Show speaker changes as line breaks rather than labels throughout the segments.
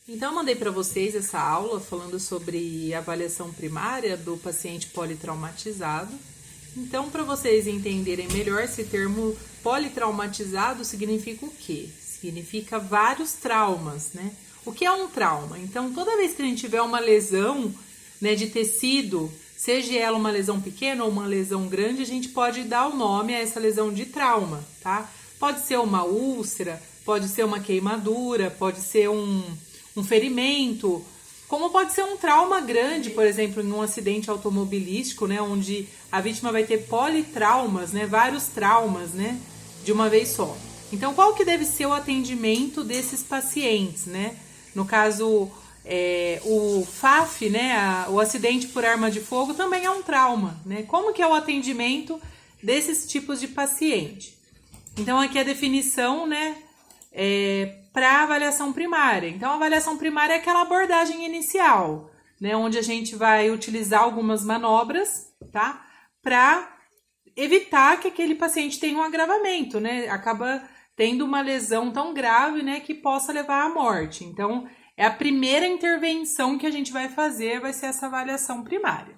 Então, eu mandei para vocês essa aula falando sobre avaliação primária do paciente politraumatizado. Então, para vocês entenderem melhor, esse termo politraumatizado significa o quê? Significa vários traumas, né? O que é um trauma? Então, toda vez que a gente tiver uma lesão, né, de tecido, seja ela uma lesão pequena ou uma lesão grande, a gente pode dar o nome a essa lesão de trauma, tá? Pode ser uma úlcera, pode ser uma queimadura, pode ser um ferimento, como pode ser um trauma grande, por exemplo, em um acidente automobilístico, né, onde a vítima vai ter politraumas, né, vários traumas, né, de uma vez só. Então, qual que deve ser o atendimento desses pacientes, né? No caso, o FAF, né, o acidente por arma de fogo também é um trauma, né? Como que é o atendimento desses tipos de paciente? Então, aqui a definição, né, para avaliação primária. Então, a avaliação primária é aquela abordagem inicial, né, onde a gente vai utilizar algumas manobras, tá, para evitar que aquele paciente tenha um agravamento, né, acaba tendo uma lesão tão grave, né, que possa levar à morte. Então, é a primeira intervenção que a gente vai fazer, vai ser essa avaliação primária.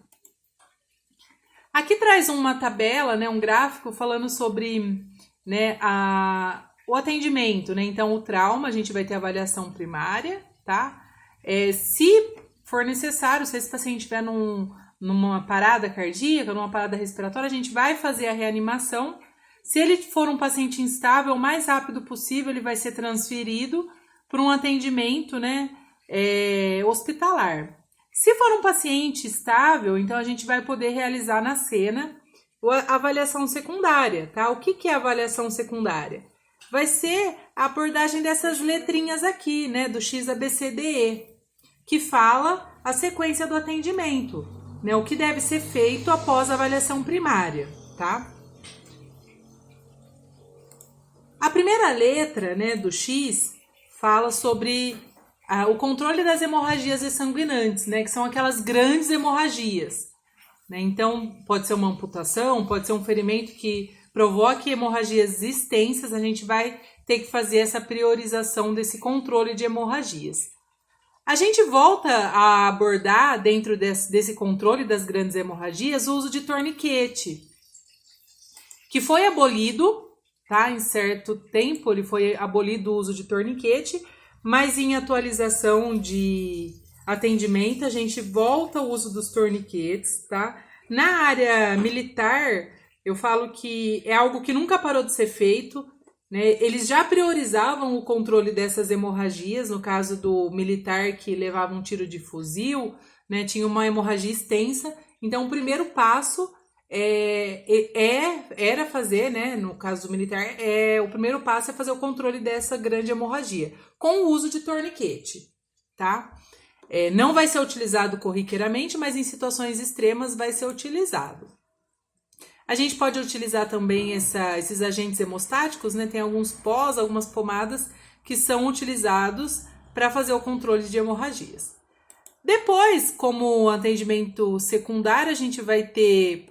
Aqui traz uma tabela, né, um gráfico falando sobre, né, o atendimento, né? Então, o trauma, a gente vai ter avaliação primária, tá? Se for necessário, se esse paciente estiver numa parada cardíaca, numa parada respiratória, a gente vai fazer a reanimação. Se ele for um paciente instável, o mais rápido possível, ele vai ser transferido para um atendimento, né, hospitalar. Se for um paciente estável, então a gente vai poder realizar na cena a avaliação secundária, tá? O que é a avaliação secundária? Vai ser a abordagem dessas letrinhas aqui, né, do XABCDE, que fala a sequência do atendimento, né, o que deve ser feito após a avaliação primária, tá? A primeira letra, né, do X fala sobre o controle das hemorragias exsanguinantes, né, que são aquelas grandes hemorragias, né? Então, pode ser uma amputação, pode ser um ferimento que provoque hemorragias extensas, a gente vai ter que fazer essa priorização desse controle de hemorragias. A gente volta a abordar, dentro desse controle das grandes hemorragias, o uso de torniquete, que foi abolido, tá? Em certo tempo ele foi abolido o uso de torniquete, mas em atualização de atendimento a gente volta ao uso dos torniquetes, tá? Na área militar, eu falo que é algo que nunca parou de ser feito, né? Eles já priorizavam o controle dessas hemorragias, no caso do militar que levava um tiro de fuzil, né? Tinha uma hemorragia extensa, então o primeiro passo era fazer, né, no caso do militar, o primeiro passo é fazer o controle dessa grande hemorragia, com o uso de torniquete, tá? Não vai ser utilizado corriqueiramente, mas em situações extremas vai ser utilizado. A gente pode utilizar também esses agentes hemostáticos, né? Tem alguns pós, algumas pomadas que são utilizados para fazer o controle de hemorragias. Depois, como atendimento secundário, a gente vai ter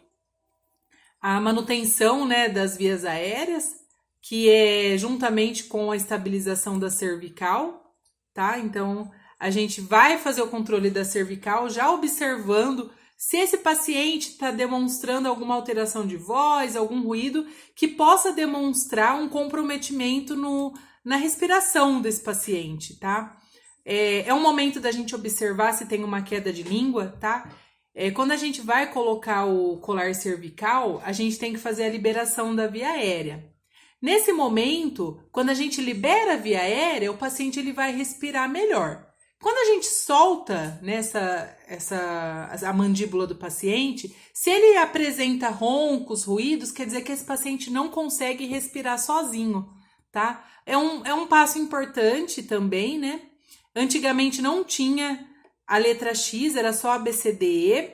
a manutenção, né, das vias aéreas, que é juntamente com a estabilização da cervical, tá? Então, a gente vai fazer o controle da cervical, já observando se esse paciente está demonstrando alguma alteração de voz, algum ruído que possa demonstrar um comprometimento na respiração desse paciente, tá? É um momento da gente observar se tem uma queda de língua, tá? Quando a gente vai colocar o colar cervical, a gente tem que fazer a liberação da via aérea. Nesse momento, quando a gente libera a via aérea, o paciente ele vai respirar melhor. Quando a gente solta, né, a mandíbula do paciente, se ele apresenta roncos, ruídos, quer dizer que esse paciente não consegue respirar sozinho, tá? É um passo importante também, né? Antigamente não tinha a letra X, era só a ABCDE,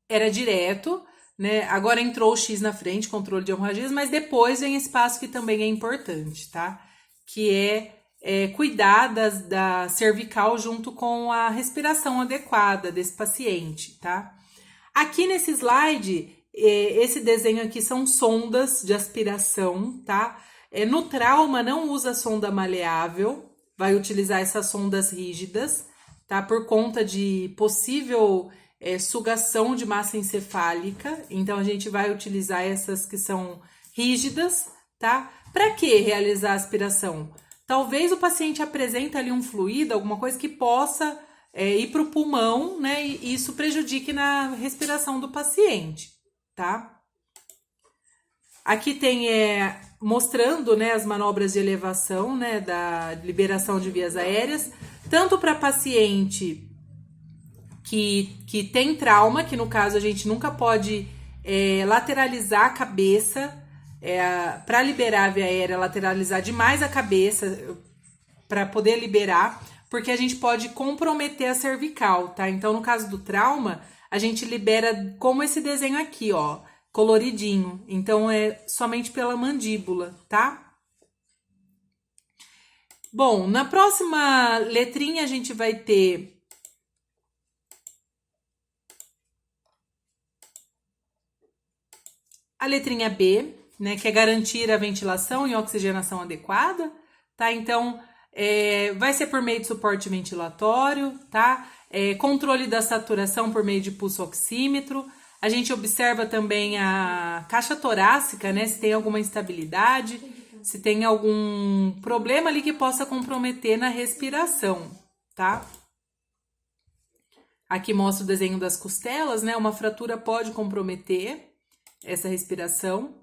era direto, né? Agora entrou o X na frente, controle de hemorragias, mas depois vem esse passo que também é importante, tá? Que é cuidar da cervical junto com a respiração adequada desse paciente, tá? Aqui nesse slide, esse desenho aqui são sondas de aspiração, tá? No trauma não usa sonda maleável, vai utilizar essas sondas rígidas, tá? Por conta de possível sugação de massa encefálica. Então, a gente vai utilizar essas que são rígidas, tá? Para que realizar a aspiração? Talvez o paciente apresente ali um fluido, alguma coisa que possa ir para o pulmão, né? E isso prejudique na respiração do paciente, tá? Aqui tem mostrando, né, as manobras de elevação, né, da liberação de vias aéreas, tanto para paciente que tem trauma, que no caso a gente nunca pode lateralizar a cabeça, para liberar a via aérea, lateralizar demais a cabeça para poder liberar, porque a gente pode comprometer a cervical, tá? Então, no caso do trauma, a gente libera como esse desenho aqui, ó, coloridinho. Então, é somente pela mandíbula, tá? Bom, na próxima letrinha a gente vai ter a letrinha B, né, que é garantir a ventilação e oxigenação adequada, tá? Então, vai ser por meio de suporte ventilatório, tá? Controle da saturação por meio de pulso oxímetro. A gente observa também a caixa torácica, né? Se tem alguma instabilidade, se tem algum problema ali que possa comprometer na respiração, tá? Aqui mostra o desenho das costelas, né? Uma fratura pode comprometer essa respiração.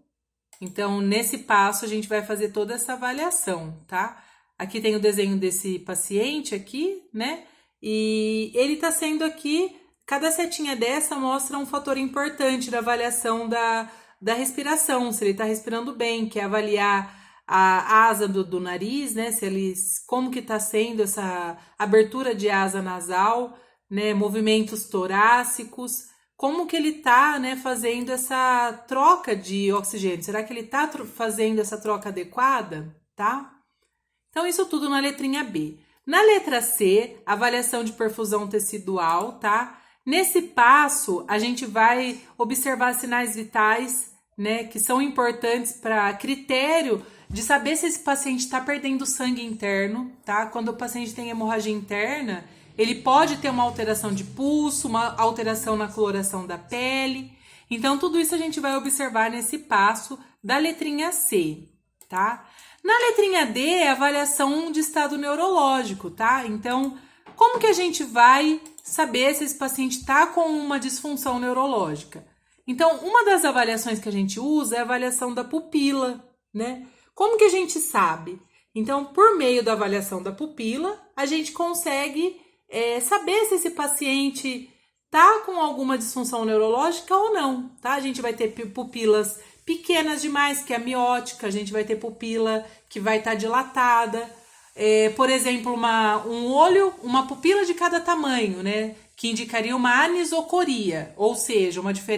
Então, nesse passo, a gente vai fazer toda essa avaliação, tá? Aqui tem o desenho desse paciente aqui, né? E ele tá sendo aqui, cada setinha dessa mostra um fator importante da avaliação da respiração, se ele tá respirando bem, que é avaliar a asa do nariz, né? Como que tá sendo essa abertura de asa nasal, né? Movimentos torácicos, como que ele tá, né, fazendo essa troca de oxigênio? Será que ele tá fazendo essa troca adequada, tá? Então, isso tudo na letrinha B. Na letra C, avaliação de perfusão tecidual, tá? Nesse passo, a gente vai observar sinais vitais, né, que são importantes para critério de saber se esse paciente está perdendo sangue interno, tá? Quando o paciente tem hemorragia interna, ele pode ter uma alteração de pulso, uma alteração na coloração da pele. Então, tudo isso a gente vai observar nesse passo da letrinha C, tá? Na letrinha D é avaliação de estado neurológico, tá? Então, como que a gente vai saber se esse paciente está com uma disfunção neurológica? Então, uma das avaliações que a gente usa é a avaliação da pupila, né? Como que a gente sabe? Então, por meio da avaliação da pupila, a gente consegue saber se esse paciente tá com alguma disfunção neurológica ou não, tá? A gente vai ter pupilas pequenas demais, que é a miótica, a gente vai ter pupila que vai estar dilatada, por exemplo, uma pupila de cada tamanho, né? Que indicaria uma anisocoria, ou seja, uma diferença